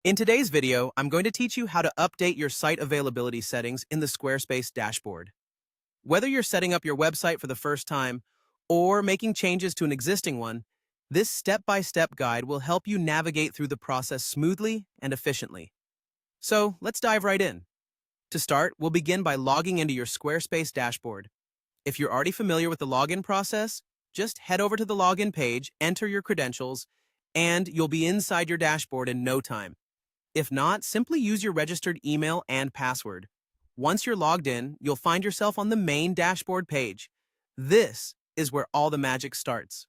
In today's video, I'm going to teach you how to update your site availability settings in the Squarespace dashboard. Whether you're setting up your website for the first time or making changes to an existing one, this step-by-step guide will help you navigate through the process smoothly and efficiently. So let's dive right in. To start, we'll begin by logging into your Squarespace dashboard. If you're already familiar with the login process, just head over to the login page, enter your credentials, and you'll be inside your dashboard in no time. If not, simply use your registered email and password. Once you're logged in, you'll find yourself on the main dashboard page. This is where all the magic starts.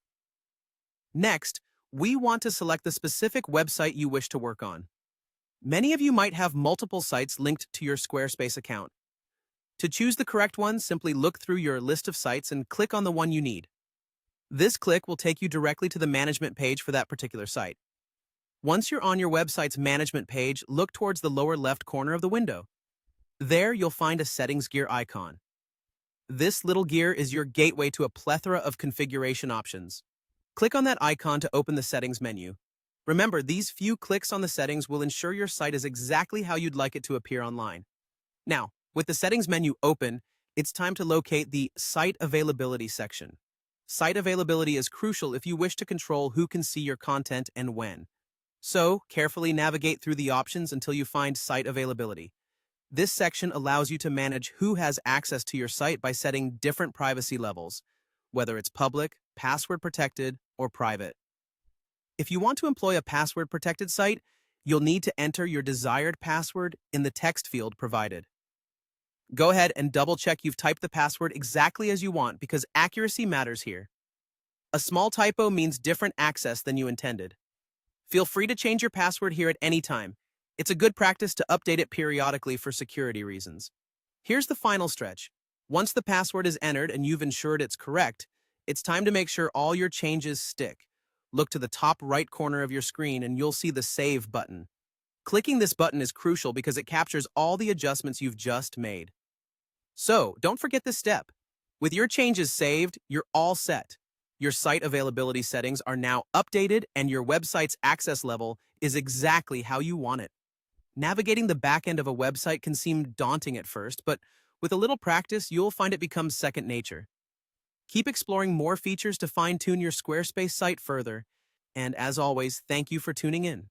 Next, we want to select the specific website you wish to work on. Many of you might have multiple sites linked to your Squarespace account. To choose the correct one, simply look through your list of sites and click on the one you need. This click will take you directly to the management page for that particular site. Once you're on your website's management page, look towards the lower left corner of the window. There, you'll find a settings gear icon. This little gear is your gateway to a plethora of configuration options. Click on that icon to open the settings menu. Remember, these few clicks on the settings will ensure your site is exactly how you'd like it to appear online. Now, with the settings menu open, it's time to locate the Site Availability section. Site availability is crucial if you wish to control who can see your content and when. So, carefully navigate through the options until you find Site Availability. This section allows you to manage who has access to your site by setting different privacy levels, whether it's public, password protected, or private. If you want to employ a password-protected site, you'll need to enter your desired password in the text field provided. Go ahead and double-check you've typed the password exactly as you want because accuracy matters here. A small typo means different access than you intended. Feel free to change your password here at any time. It's a good practice to update it periodically for security reasons. Here's the final stretch. Once the password is entered and you've ensured it's correct, it's time to make sure all your changes stick. Look to the top right corner of your screen and you'll see the Save button. Clicking this button is crucial because it captures all the adjustments you've just made. So, don't forget this step. With your changes saved, you're all set. Your site availability settings are now updated and your website's access level is exactly how you want it. Navigating the back end of a website can seem daunting at first, but with a little practice, you'll find it becomes second nature. Keep exploring more features to fine-tune your Squarespace site further. And as always, thank you for tuning in.